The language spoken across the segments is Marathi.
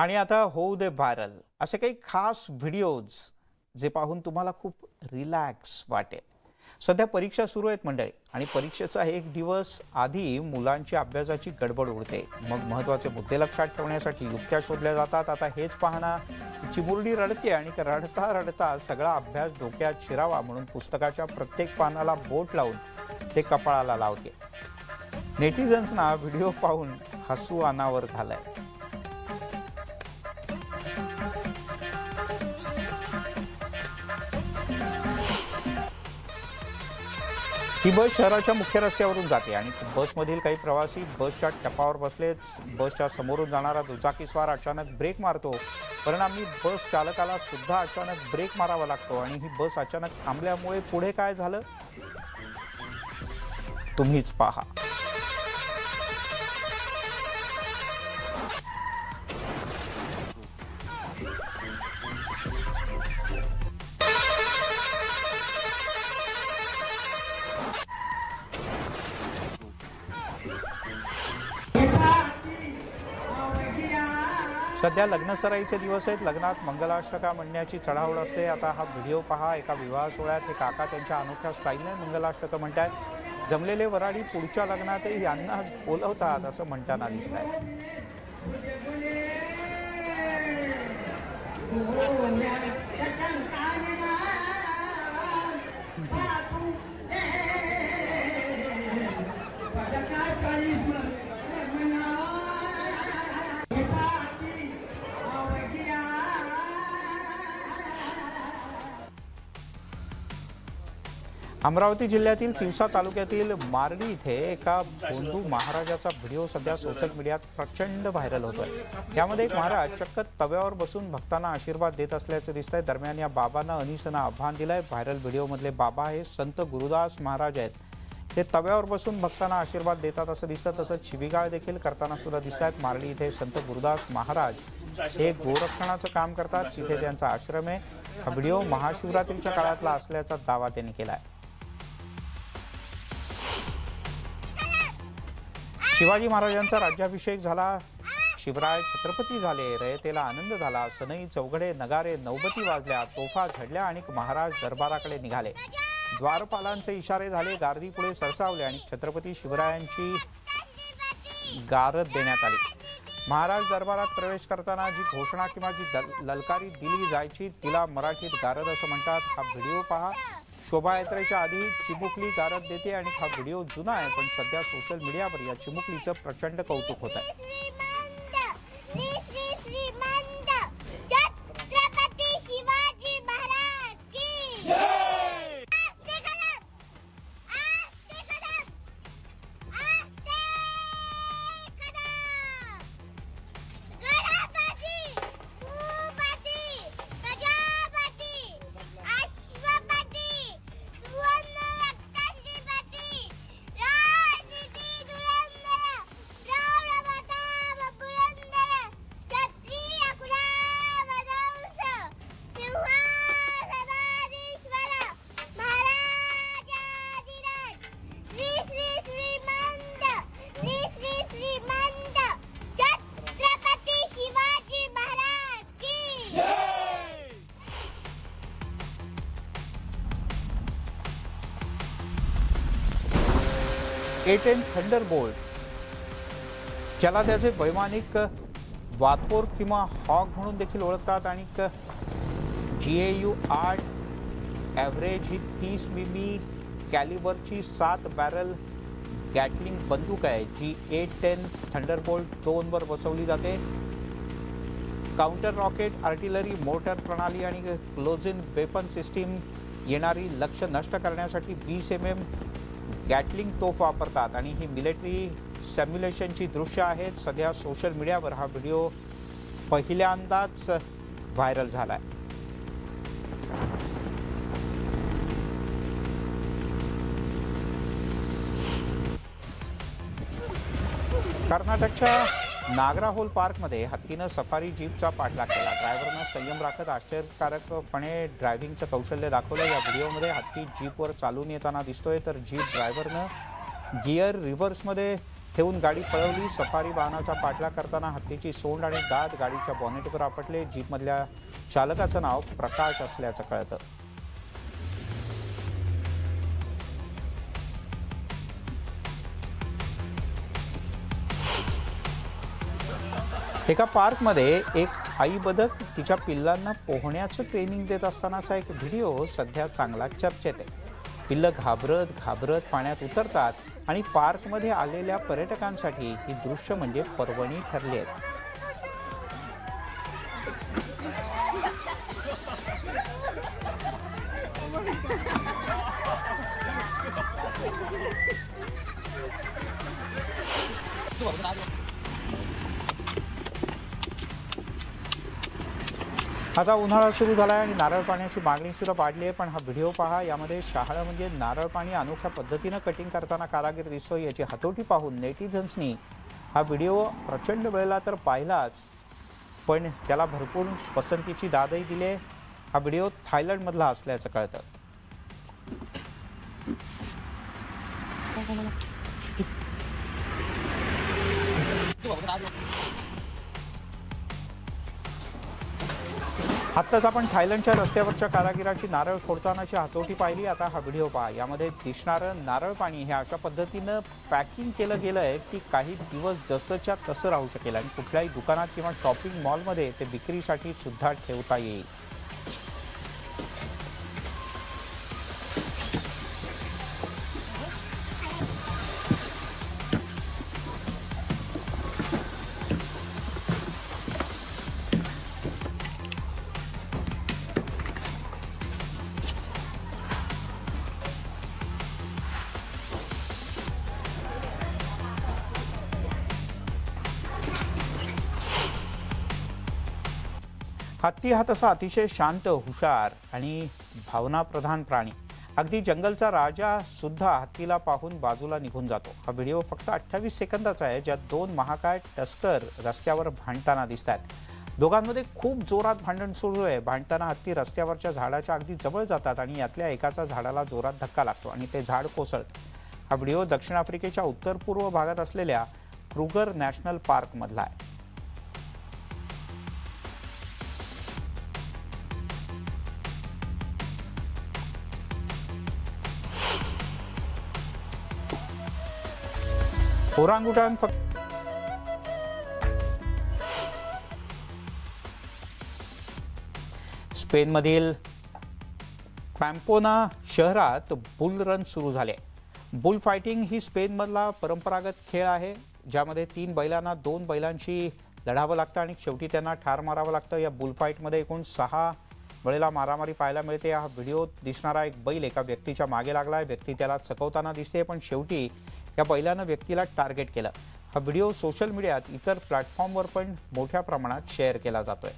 आणि आता होऊ दे व्हायरल असे काही खास व्हिडिओज जे पाहून तुम्हाला खूप रिलॅक्स वाटेल. सध्या परीक्षा सुरू आहेत मंडळी आणि परीक्षेचा एक दिवस आधी मुलांची अभ्यासाची गडबड उडते. मग महत्त्वाचे मुद्दे लक्षात ठेवण्यासाठी युक्त्या शोधल्या जातात. आता हेच पाहना, चिमुरडी रडते आणि रडता रडता सगळा अभ्यास डोक्यात शिरावा म्हणून पुस्तकाच्या प्रत्येक पानाला बोट लावून ते कपाळाला लावते. नेटिझन्सना व्हिडिओ पाहून हसू अनावर झालंय. ही बस शहराच्या मुख्य रस्त्यावरून जाते आणि बसमधील काही प्रवासी बसच्या टपावर बसलेत. बसच्या समोरून जाणारा दुचाकीस्वार अचानक ब्रेक मारतो. परिणामी बस चालकाला सुद्धा अचानक ब्रेक मारावा लागतो आणि ही बस अचानक थांबल्यामुळे पुढे काय झालं तुम्हीच पहा. सध्या लग्नसराईचे दिवस आहेत. लग्नात मंगलाष्टका म्हणण्याची चढाओढ असते. आता हा व्हिडिओ पहा. एका विवाह सोहळ्यात हे काका त्यांच्या अनोख्या स्टाईलने मंगलाष्टका म्हणतात. जमलेले वराडी पुढच्या लग्नातही यांना बोलवतात असं म्हणताना दिसत आहे. अमरावती जिल्ह्यातील तिवसा तालुक्यातील मारडी इथे एका भोंदू महाराजाचा व्हिडिओ सध्या सोशल मीडियात प्रचंड व्हायरल होतोय. यामध्ये एक महाराज चक्क तव्यावर बसून भक्तांना आशीर्वाद देत असल्याचं दिसतंय. दरम्यान या बाबांना अनिसनं आव्हान दिलंय. व्हायरल व्हिडिओमधले बाबा हे संत गुरुदास महाराज आहेत. ते तव्यावर बसून भक्तांना आशीर्वाद देतात असं दिसतं. तसंच शिवीगाळ देखील करताना सुद्धा दिसत आहेत. मारडी इथे संत गुरुदास महाराज हे गोरक्षणाचं काम करतात. तिथे त्यांचा आश्रम आहे. हा व्हिडिओ महाशिवरात्रीच्या काळातला असल्याचा दावा त्यांनी केला आहे. शिवाजी महाराजांचा राज्याभिषेक झाला. शिवराय छत्रपती झाले. रयतेला आनंद झाला. सनई चौघडे नगारे नौबती वाजल्या. तोफा झडल्या आणि महाराज दरबाराकडे निघाले. द्वारपालांचे इशारे झाले. गारदी पुढे सरसावले आणि छत्रपती शिवरायांची गारद देण्यात आली. महाराज दरबारात प्रवेश करताना जी घोषणा किंवा जी ललकारी दिली जायची तिला मराठीत गारद असं म्हणतात. हा व्हिडिओ पहा. शोभायात्रेच्या आधी चिमुकली गारद देते आणि हा व्हिडिओ जुना आहे पण सध्या सोशल मीडियावर या चिमुकलीचं प्रचंड कौतुक होत आहे. A10 थंडरबोल्ट ज्याला त्याचे वैमानिक वाथोर किंवा हॉग म्हणून देखील ओळखतात आणि GAU 8 ॲव्हरेज ही 30 मिमी कॅलिबरची 7 बॅरल गॅटलिंग बंदूक आहे जी A10 थंडरबोल्ट 2 वर बसवली जाते. काउंटर रॉकेट, आर्टिलरी, मोर्टर प्रणाली आणि क्लोज इन वेपन सिस्टीम येणारी लक्ष्य नष्ट करण्यासाठी 20 mm गॅटलिंग तोफ वापरतात आणि ही मिलिटरी सिम्युलेशनची दृश्य आहेत. सध्या सोशल मीडियावर हा व्हिडिओ पहिल्यांदाच व्हायरल झालाय. कर्नाटकच्या नागराहोल पार्कमध्ये हत्तीनं सफारी जीपचा पाठलाग केला. ड्रायव्हरनं संयम राखत आश्चर्यकारकपणे ड्रायव्हिंगचं कौशल्य दाखवलं. या व्हिडिओमध्ये हत्ती जीपवर चालून येताना दिसतोय तर जीप ड्रायव्हरनं गिअर रिव्हर्समध्ये ठेवून गाडी पळवली। सफारी वाहनाचा पाठलाग करताना हत्तीची सोंड आणि दात गाडीच्या बॉनेटवर आपटले। जीपमधल्या चालकाचं नाव प्रकाश असल्याचं कळतं। एका पार्कमध्ये एक आई बदक तिच्या पिल्लांना पोहण्याचं ट्रेनिंग देत असतानाचा एक व्हिडिओ सध्या चांगला चर्चेत आहे। पिल्लं घाबरत घाबरत पाण्यात उतरतात आणि पार्कमध्ये आलेल्या पर्यटकांसाठी ही दृश्य म्हणजे पर्वणी ठरली आहेत। आता उन्हाळा सुरू झाला आहे आणि नारळ पाण्याची मागणी सुद्धा वाढली आहे। पण हा व्हिडिओ पहा, यामध्ये शहाळं म्हणजे नारळ पाणी अनोख्या पद्धतीनं कटिंग करताना कारागीर दिसतो। याची हातोटी पाहून नेटिझन्सनी हा व्हिडिओ प्रचंड वेळेला तर पाहिलाच, पण त्याला भरपूर पसंतीची दादही दिली आहे। हा व्हिडिओ थायलंडमधला असल्याचं कळतं। आत्ताच आपण थायलंडच्या रस्त्यावरच्या कारागिराची नारळ फोडतानाची हातोटी पाहिली। आता हा व्हिडिओ पहा, यामध्ये दिसणारं नारळ पाणी हे अशा पद्धतीनं पॅकिंग केलं गेलं आहे की काही दिवस जसंच्या तसं राहू शकेल आणि कुठल्याही दुकानात किंवा शॉपिंग मॉलमध्ये ते विक्रीसाठी सुद्धा ठेवता येईल। हत्ती हा तसा अतिशय शांत, हुशार आणि भावनाप्रधान प्राणी। अगदी जंगलचा राजा सुद्धा हत्तीला पाहून बाजूला निघून जातो। हा व्हिडिओ फक्त 28 सेकंदाचा आहे, ज्यात दोन महाकाय टस्कर रस्त्यावर भांडताना दिसतात। दोघांमध्ये खूप जोरात भांडण सुरू आहे। भांडताना हत्ती रस्त्यावरच्या झाडाच्या अगदी जवळ जातात आणि यातल्या एकाचा झाडाला जोरात धक्का लागतो आणि ते झाड कोसळतं। हा व्हिडिओ दक्षिण आफ्रिकेच्या उत्तर पूर्व भागात असलेल्या क्रुगर नॅशनल पार्क मधला आहे। ओरांगुटान स्पेनमधील पॅम्पोना शहरात बुल रन सुरू झाले। बुल फायटिंग ही स्पेनमधला परंपरागत खेळ आहे, ज्यामध्ये 3 बैलांना 2 बैलांशी लढावं लागतं आणि शेवटी त्यांना ठार मारावं लागतं। या बुल फाईटमध्ये एकूण 6 वेळेला मारामारी पाहायला मिळते। हा व्हिडिओ दिसणारा एक बैल एका व्यक्तीच्या मागे लागलाय। व्यक्ती त्याला चकवताना दिसते, पण शेवटी या बैलानं व्यक्तीला टार्गेट केलं। हा व्हिडिओ सोशल मीडियात इतर प्लॅटफॉर्मवर पण मोठ्या प्रमाणात शेअर केला जातोय।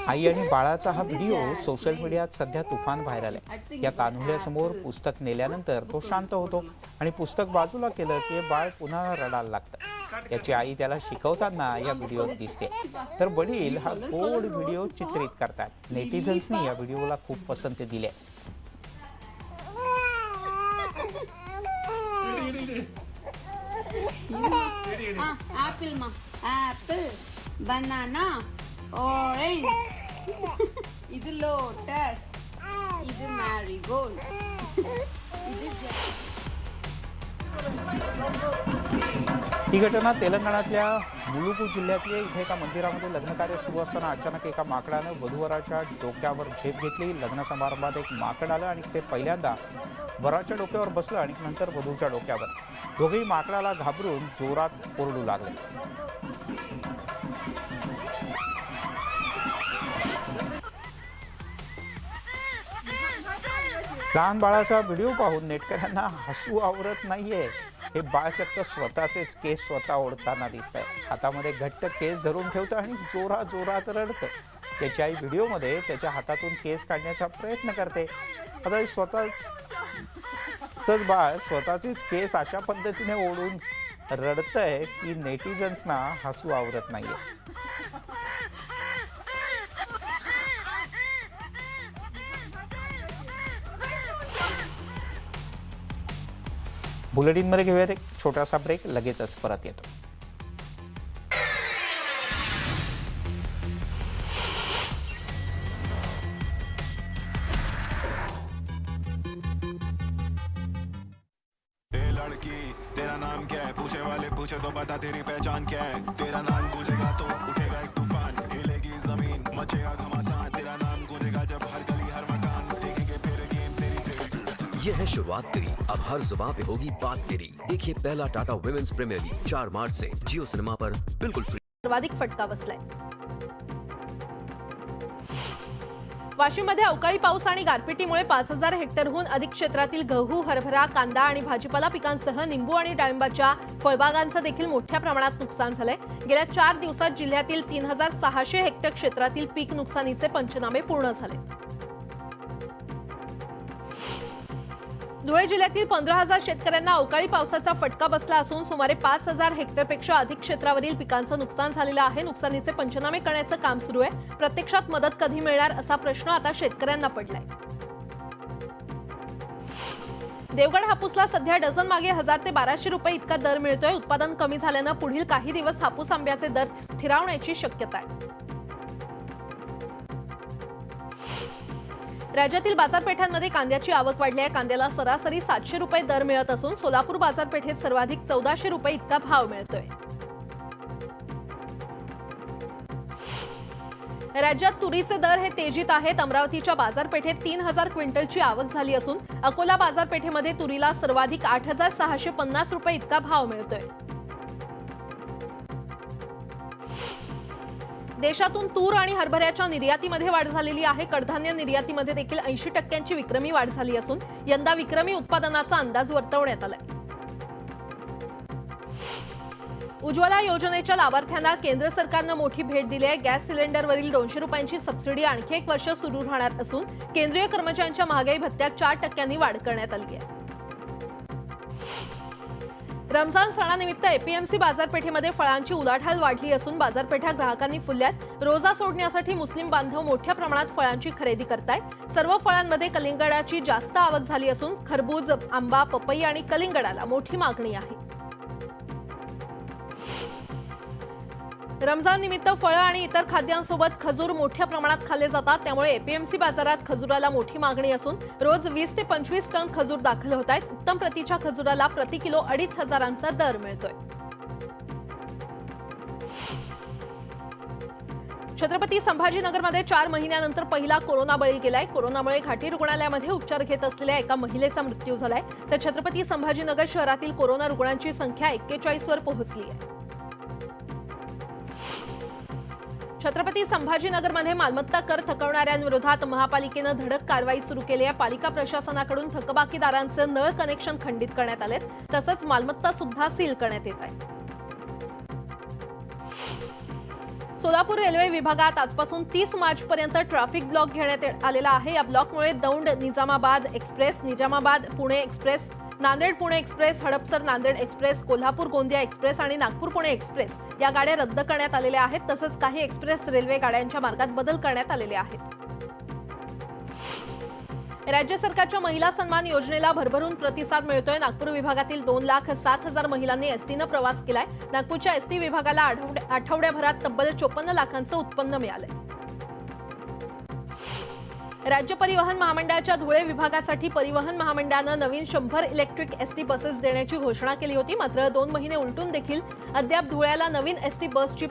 आई आणि बाळाचा हा व्हिडिओ सोशल मीडियात सध्या तुफान व्हायरल आहे। या कान्हुल्यासमोर पुस्तक नेल्यानंतर तो शांत होतो आणि पुस्तक बाजूला केलं की बाळ पुन्हा रडायला लागतं। त्याची आई त्याला शिकवताना या व्हिडिओत दिसते, तर वडील हा गोड व्हिडिओ चित्रित करतात। नेटिझन्सनी या व्हिडिओला खूप पसंती दिली आहे। बनाना ऑरेंज ಇದು ಲೋಟಸ್ ಇದು ಮ್ಯಾರಿಗೋಲ್ಡ್ ಇದು ही घटना तेलंगणातल्या मुलुगू जिल्ह्यातली। इथे एका मंदिरामध्ये लग्नकार्य सुरू असताना अचानक एका माकडानं वधूवराच्या डोक्यावर झेप घेतली। लग्न समारंभात एक माकड आलं आणि ते पहिल्यांदा वराच्या डोक्यावर बसलं आणि नंतर वधूच्या डोक्यावर। दोघेही माकडाला घाबरून जोरात ओरडू लागले। लहान बाळाचा व्हिडिओ पाहून नेटकऱ्यांना हसू आवरत नाहीये। हे बाळ चक्क स्वतःचेच केस स्वतः ओढताना दिसत आहे। हातामध्ये घट्ट केस धरून ठेवतं आणि जोरात रडतं। त्याची आई व्हिडिओमध्ये त्याच्या हातातून केस काढण्याचा प्रयत्न करते। आता स्वतःच बाळ स्वतःचेच केस अशा पद्धतीने ओढून रडतंय की नेटिझन्सना हसू आवरत नाहीये. बुलेटिनमध्ये घेऊयात एक छोटासा ब्रेक, लगेचच परत येतो. तेरा नाम क्या है, पूछे वाले पूछे तो बता तेरी पहचान क्या है. तेरा नाम गूंजेगा तो उठेगा एक तूफान, हिलेगी जमीन मचेगा घमासान. तेरा नाम गूंजेगा जब हर गली हर मकान देखेंगे फिर गेम तेरी जिंदगी. ये है शुरुआत तेरी, अब हर जुबान पे होगी बात तेरी. देखिए पहला टाटा वुमेन्स प्रीमियर लीग 4 मार्च से जियो सिनेमा पर बिल्कुल फ्री. सर्वाधिक फटका बसलाय. वाशिममध्ये अवकाळी पाऊस आणि गारपिटीमुळे 5,000 हेक्टरहून अधिक क्षेत्रातील गहू, हरभरा, कांदा आणि भाजीपाला पिकांसह निंबू आणि डाळिंबाच्या फळबागांचं देखील मोठ्या प्रमाणात नुकसान झालंय. गेल्या 4 दिवसात जिल्ह्यातील 3,600 हेक्टर क्षेत्रातील पीक नुकसानीचे पंचनामे पूर्ण झाले. धुळे जिल्ह्यातील 15,000 शेतकऱ्यांना अवकाळी पावसाचा फटका बसला असून सुमारे 5,000 हेक्टरपेक्षा अधिक क्षेत्रावरील पिकांचं नुकसान झालेलं आहे. नुकसानीचे पंचनामे करण्याचं काम सुरू आहे. प्रत्यक्षात मदत कधी मिळणार असा प्रश्न आता शेतकऱ्यांना पडलाय. देवगड हापूसला सध्या डझन मागे 1,000 ते 1,200 रुपये इतका दर मिळतोय. उत्पादन कमी झाल्यानं पुढील काही दिवस हापूस आंब्याचे दर स्थिरावण्याची शक्यता आहे. राज्यातील बाजारपेठांमध्ये कांद्याची आवक वाढली आहे. कांद्याला सरासरी 700 रुपये दर मिळत असून सोलापूर बाजारपेठेत सर्वाधिक 1,400 रुपये इतका भाव मिळतोय. राज्यात तुरीचे दर हे तेजीत आहेत. अमरावतीच्या बाजारपेठेत 3,000 क्विंटलची आवक झाली असून अकोला बाजारपेठेमध्ये तुरीला सर्वाधिक 8,650 रुपये इतका भाव मिळतोय. देशातून तूर आणि हरभऱ्याच्या निर्यातीमध्ये वाढ झालेली आहे. कडधान्य निर्यातीमध्ये देखील 80% विक्रमी वाढ झाली असून यंदा विक्रमी उत्पादनाचा अंदाज वर्तवण्यात आलाय. उज्ज्वला योजनेच्या लाभार्थ्यांना केंद्र सरकारनं मोठी भेट दिली आहे. गॅस सिलेंडरवरील 200 रुपयांची सबसिडी आणखी 1 वर्ष सुरू राहणार असून केंद्रीय कर्मचाऱ्यांच्या महागाई भत्त्यात 4% वाढ करण्यात आली आहे. रमजान सणानिमित्त एपीएमसी बाजारपेठेमध्ये फळांची उलाढाल वाढली असून बाजारपेठा ग्राहकांनी फुलल्यात. रोजा सोडण्यासाठी मुस्लिम बांधव मोठ्या प्रमाणात फळांची खरेदी करतायत. सर्व फळांमध्ये कलिंगडाची जास्त आवक झाली असून खरबूज, आंबा, पपई आणि कलिंगडाला मोठी मागणी आहे. रमजान निमित्त फळं आणि इतर खाद्यांसोबत खजूर मोठ्या प्रमाणात खाल्ले जातात. त्यामुळे एपीएमसी बाजारात खजुराला मोठी मागणी असून रोज 20 ते 25 टन खजूर दाखल होत आहेत. उत्तम प्रतीच्या खजुराला प्रति किलो 2,500चा दर मिळतोय. छत्रपती संभाजीनगरमध्ये 4 महिन्यानंतर पहिला कोरोना बळी गेलाय. कोरोनामुळे घाटी रुग्णालयामध्ये उपचार घेत असलेल्या एका महिलेचा मृत्यू झालाय. तर छत्रपती संभाजीनगर शहरातील कोरोना रुग्णांची संख्या 41 वर पोहोचली आहे. छत्रपती संभाजीनगरमध्ये मालमत्ता कर थकवणाऱ्यांविरोधात महापालिकेनं धडक कारवाई सुरू केली आहे. पालिका प्रशासनाकडून थकबाकीदारांचे नळ कनेक्शन खंडित करण्यात आलेत. तसंच मालमत्ता सुद्धा सील करण्यात येत आहे. सोलापूर रेल्वे विभागात आजपासून 30 मार्चपर्यंत ट्रॅफिक ब्लॉक घेण्यात आलेला आहे. या ब्लॉकमुळे Daund Nizamabad express, Nizamabad Pune express, Nanded Pune express, Hadapsar Nanded express, Kolhapur Gondia express आणि नागपूर पुणे एक्सप्रेस या गाड्या रद्द करण्यात आलेल्या आहेत. तसंच काही एक्सप्रेस रेल्वे गाड्यांच्या मार्गात बदल करण्यात आलेले आहेत. राज्य सरकारच्या महिला सन्मान योजनेला भरभरून प्रतिसाद मिळतोय. नागपूर विभागातील 2,07,000 महिलांनी एसटीनं प्रवास केलाय. नागपूरच्या एसटी विभागाला आठवड्याभरात तब्बल 54 लाखांचं उत्पन्न मिळालंय. राज्य परिवहन महामंडळाच्या धुळे विभागासाठी परिवहन महामंडळानं नवीन 100 इलेक्ट्रिक एसटी बसेस देण्याची घोषणा केली होती. मात्र 2 महिने उलटून देखील अद्याप धुळ्याला नवीन एसटी बसची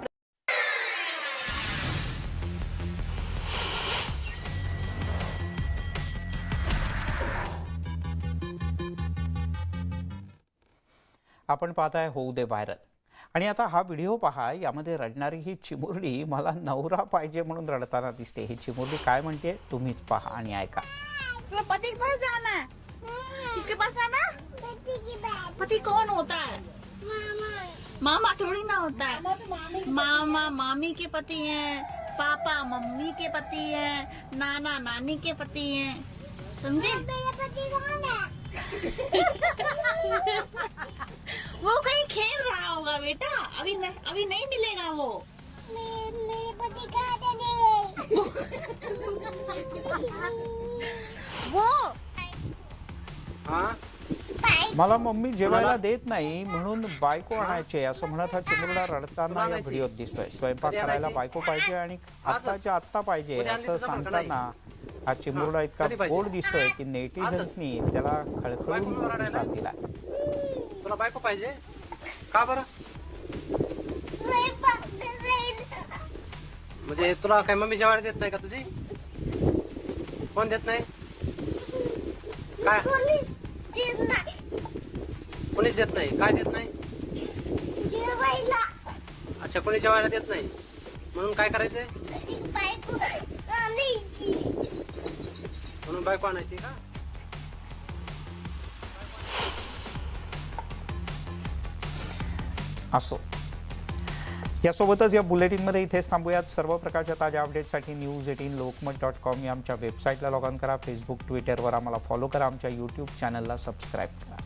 आपण पाहताय होऊ दे व्हायरल. आणि आता हा व्हिडिओ पहा. यामध्ये रडणारी ही चिमुरडी मला नवरा पाहिजे म्हणून रडताना दिसते. ही चिमुरडी काय म्हणते तुम्हीच पहा आणि ऐका. तो पति के पास जाना है, किसके पास जाना? पति कौन होता है? मामा थोड़ी ना होता है. मामा मामी के पति हैं, पापा मम्मी के पति हैं, नाना नानी के पति हैं. समझे? मेरा पति कौन है? वो कहीं खेल रहा होगा बेटा, अभी नहीं मिलेगा वो। मेरे पति कहाँ चले वो मला मम्मी जेवायला देत नाही म्हणून बायको आणायचे असं म्हणत हा चिमुरडा रडताना या व्हिडिओत दिसतोय. स्वयंपाक करायला बायको पाहिजे आणि आत्ताच्या आत्ता पाहिजे असं सांगताना हा चिमुरडा इतका गोड दिसतोय की नेटिझन्सनी त्याला खळखळून प्रतिसाद दिला. तुला बायको पाहिजे का बरं? म्हणजे तुला काय मम्मी जेवायला देत नाही का तुझी? कोण देत नाही? काय कोणीच देत नाही? काय देत नाही? अच्छा, कोणी जेवायला देत नाही म्हणून काय करायचंय? म्हणून बायको आणायची का? असो, यासोबतच या बुलेटिनमध्ये इथेच थांबूयात. सर्व प्रकारच्या ताज्या अपडेटसाठी news18lokmat.com या आमच्या वेबसाईटला लॉग ऑन करा. फेसबुक, ट्विटरवर आम्हाला फॉलो करा. आमच्या यूट्यूब चॅनलला सबस्क्राईब करा.